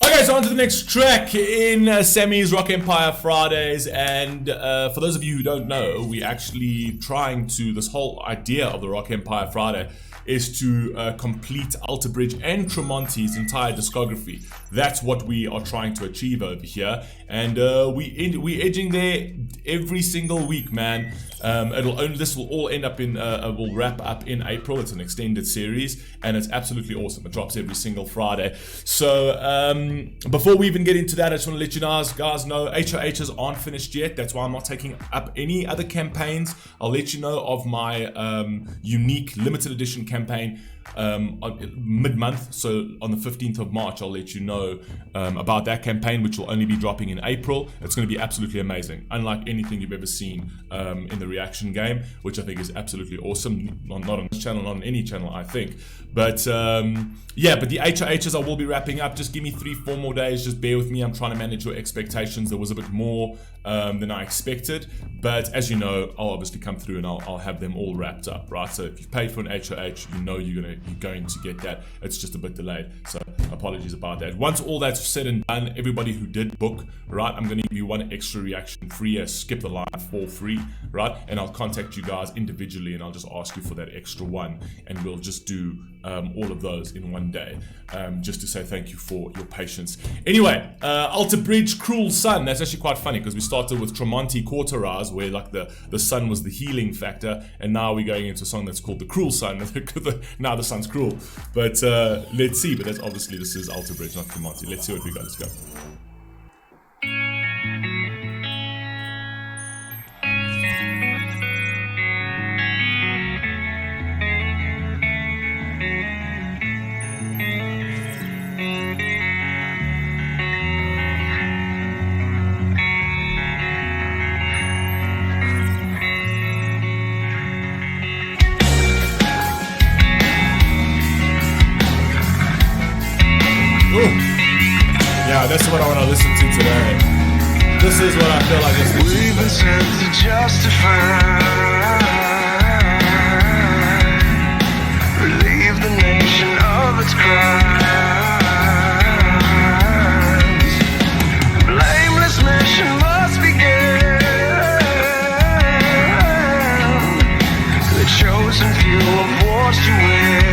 Okay, so on to the next track in Sammy's Rock Empire Fridays, and for those of you who don't know, we actually trying to, this whole idea of the Rock Empire Friday is to complete Alter Bridge and Tremonti's entire discography. That's what we are trying to achieve over here, and we edging there every single week, man. This will all end up in will wrap up in April. It's an extended series, and it's absolutely awesome. It drops every single Friday. So before we even get into that, I just want to let you guys know HOHs aren't finished yet. That's why I'm not taking up any other campaigns. I'll let you know of my unique limited edition campaign mid-month. So on the 15th of March, I'll let you know about that campaign, which will only be dropping in April. It's going to be absolutely amazing, unlike anything you've ever seen in the reaction game, which I think is absolutely awesome. Not on this channel, not on any channel, I think. But yeah, but the HOHs I will be wrapping up. Just give me 3-4 more days. Just bear with me. I'm trying to manage your expectations. There was a bit more than I expected, but as you know, I'll obviously come through and I'll have them all wrapped up, right? So if you pay for an HOH, you know you're going to get that. It's just a bit delayed, so apologies about that. Once all that's said and done, everybody who did book, right, I'm going to give you one extra reaction free, skip the line for free, right? And I'll contact you guys individually and I'll just ask you for that extra one, and we'll just do all of those in one day, just to say thank you for your patience. Anyway, Alter Bridge, Cruel Sun. That's actually quite funny because we started with Tremonti Cauterized, where like the sun was the healing factor, and now we're going into a song that's called the Cruel Sun. Now the sun's cruel, but let's see. But that's obviously, this is Alter Bridge, not Tremonti. Let's see what we got. Let's go. Yeah, that's what I want to listen to today. This is what I feel like it's We've been sent to justify, relieve the nation of its crimes. Blameless mission must begin. The chosen few of wars to win.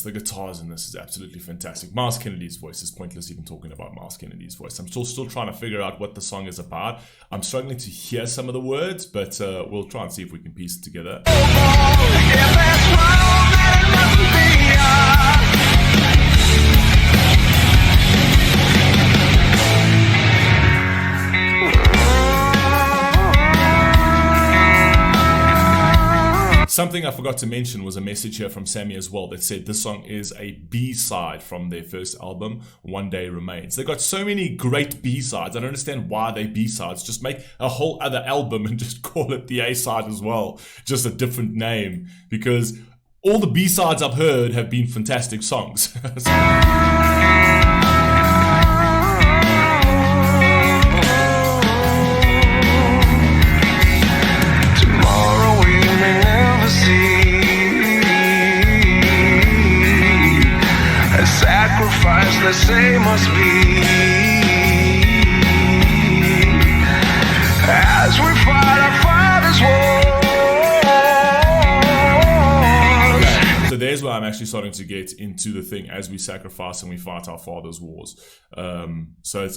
The guitars in this is absolutely fantastic. Miles Kennedy's voice is pointless even talking about Miles Kennedy's voice. I'm still trying to figure out what the song is about. I'm struggling to hear some of the words, but we'll try and see if we can piece it together. Something I forgot to mention was a message here from Sammy as well that said this song is a B-side from their first album, One Day Remains. They got so many great B-sides. I don't understand why they B-sides. Just make a whole other album and just call it the A-side as well. Just a different name, because all the B-sides I've heard have been fantastic songs. Sacrifice, they say, must be as we fight our father's wars. Okay. So there's where I'm actually starting to get into the thing, as we sacrifice and we fight our father's wars. So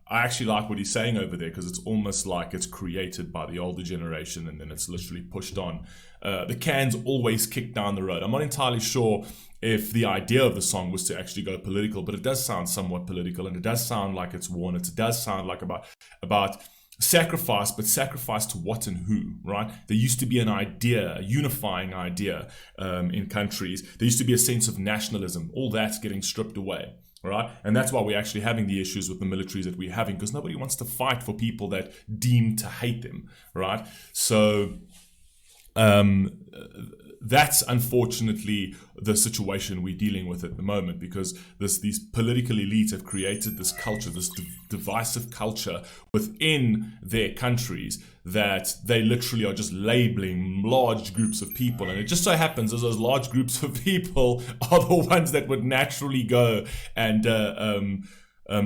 I actually like what he's saying over there, because it's almost like it's created by the older generation and then it's literally pushed on. The can's always kicked down the road. I'm not entirely sure if the idea of the song was to actually go political, but it does sound somewhat political, and it does sound like it's war, and it does sound like about sacrifice, but sacrifice to what and who, right? There used to be an idea, a unifying idea in countries. There used to be a sense of nationalism. All that's getting stripped away. right? And that's why we're actually having the issues with the militaries that we're having, because nobody wants to fight for people that deem to hate them, right? So that's unfortunately the situation we're dealing with at the moment, because these political elites have created this culture, this divisive culture within their countries, that they literally are just labeling large groups of people. And it just so happens as those large groups of people are the ones that would naturally go and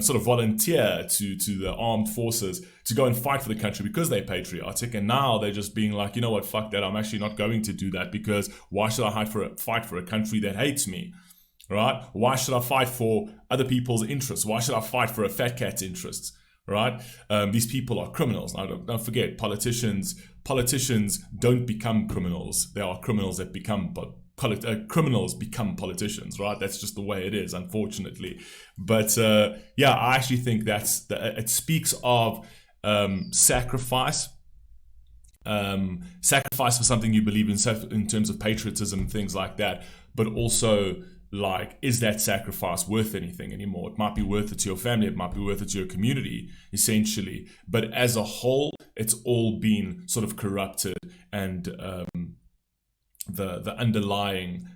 sort of volunteer to the armed forces to go and fight for the country because they're patriotic. And now they're just being like, you know what, fuck that, I'm actually not going to do that, because why should I fight for a country that hates me, right? Why should I fight for other people's interests? Why should I fight for a fat cat's interests, right? These people are criminals. Now, don't forget, politicians don't become criminals. They are criminals that become criminals become politicians, right? That's just the way it is, unfortunately. But yeah, I actually think it speaks of sacrifice for something you believe in terms of patriotism and things like that. But also, like, is that sacrifice worth anything anymore? It might be worth it to your family, it might be worth it to your community, essentially. But as a whole, it's all been sort of corrupted, and the underlying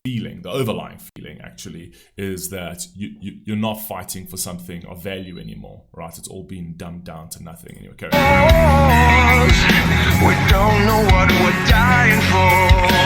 feeling, the overlying feeling actually, is that you're not fighting for something of value anymore, right? It's all been dumbed down to nothing. Anyway, carry on. We don't know what we're dying for.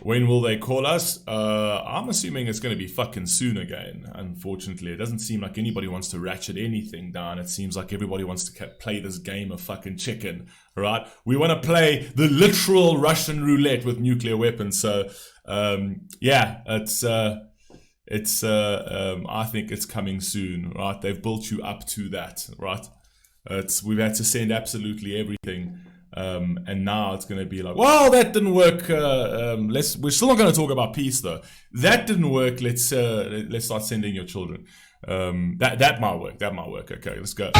When will they call us? I'm assuming it's going to be fucking soon again. Unfortunately, it doesn't seem like anybody wants to ratchet anything down. It seems like everybody wants to play this game of fucking chicken, right? We want to play the literal Russian roulette with nuclear weapons. So, yeah, I think it's coming soon, right? They've built you up to that, right? We've had to send absolutely everything. And now it's going to be like, well, that didn't work. We're still not going to talk about peace, though. That didn't work. Let's start sending your children. That might work. That might work. Okay, let's go.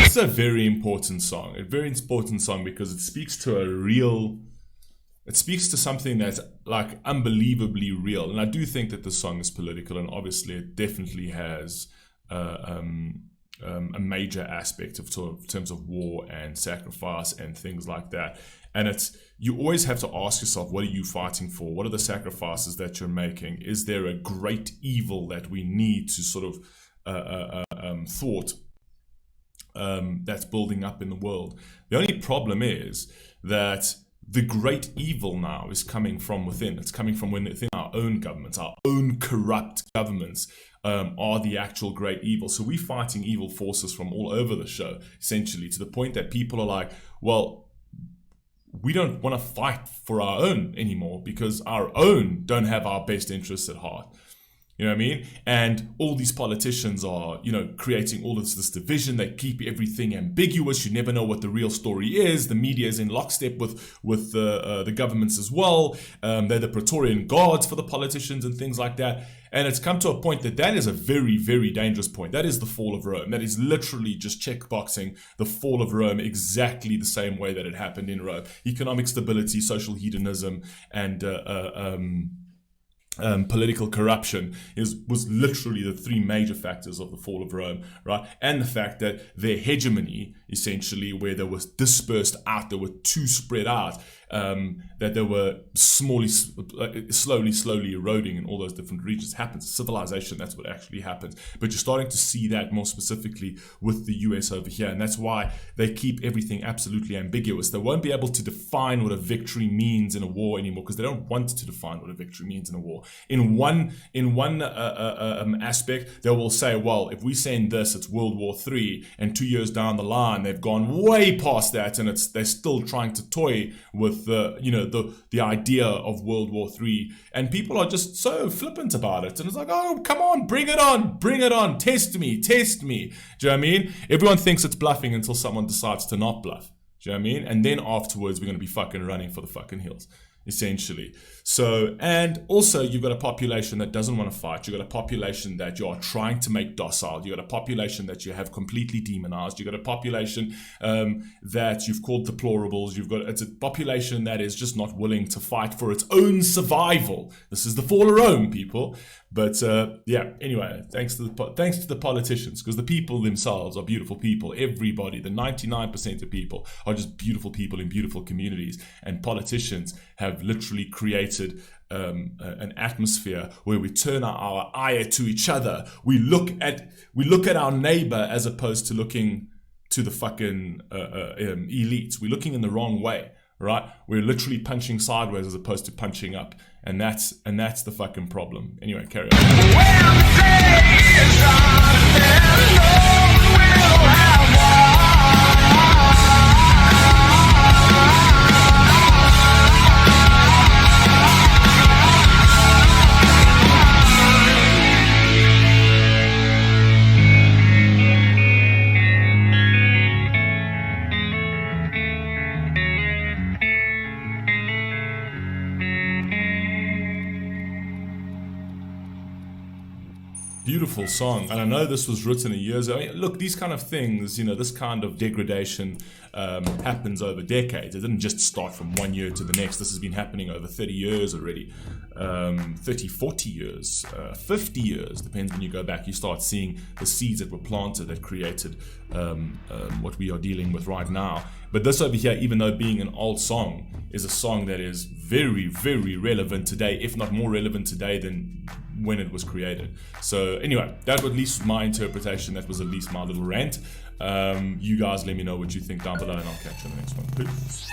It's a very important song because it speaks to something that's like unbelievably real. And I do think that the song is political, and obviously it definitely has a major aspect of terms of war and sacrifice and things like that. And you always have to ask yourself, what are you fighting for? What are the sacrifices that you're making? Is there a great evil that we need to sort of thought that's building up in the world? The only problem is that the great evil now is coming from within. It's coming from within our own governments, our own corrupt governments are the actual great evil. So we're fighting evil forces from all over the show, essentially, to the point that people are like, well, we don't want to fight for our own anymore because our own don't have our best interests at heart. You know what I mean? And all these politicians are, creating all this division. They keep everything ambiguous. You never know what the real story is. The media is in lockstep with the governments as well. They're the Praetorian guards for the politicians and things like that. And it's come to a point that is a very, very dangerous point. That is the fall of Rome. That is literally just checkboxing the fall of Rome exactly the same way that it happened in Rome. Economic stability, social hedonism, and political corruption was literally the three major factors of the fall of Rome, right? And the fact that their hegemony, essentially, where they was dispersed out, they were too spread out, that they were slowly eroding in all those different regions. Happens. Civilization, that's what actually happens. But you're starting to see that more specifically with the US over here, and that's why they keep everything absolutely ambiguous. They won't be able to define what a victory means in a war anymore because they don't want to define what a victory means in a war. In one aspect, they will say, well, if we send this, it's World War III, and 2 years down the line, they've gone way past that, and they're still trying to toy with the idea of World War III, and people are just so flippant about it, and it's like, oh, come on, bring it on, test me. Do you know what I mean? Everyone thinks it's bluffing until someone decides to not bluff. Do you know what I mean? And then afterwards, we're going to be fucking running for the fucking hills, essentially. So, and also you've got a population that doesn't want to fight. You've got a population that you are trying to make docile. You've got a population that you have completely demonized. You've got a population that you've called deplorables. It's a population that is just not willing to fight for its own survival. This is the fall of Rome, people. But anyway, thanks to the politicians, because the people themselves are beautiful people. Everybody, the 99% of people are just beautiful people in beautiful communities, and politicians have literally created an atmosphere where we turn our ire to each other. We look at our neighbor as opposed to looking to the fucking elites. We're looking in the wrong way, right? We're literally punching sideways as opposed to punching up, and that's the fucking problem. Anyway, carry Beautiful song, and I know this was written years ago. I mean, look, these kind of things, this kind of degradation happens over decades. It didn't just start from 1 year to the next. This has been happening over 30 years already, 30, 40 years, 50 years, depends when you go back. You start seeing the seeds that were planted that created what we are dealing with right now. But this over here, even though being an old song, is a song that is very, very relevant today, if not more relevant today than when it was created. So anyway, that was at least my interpretation. That was at least my little rant. You guys let me know what you think down below, and I'll catch you on the next one. Peace.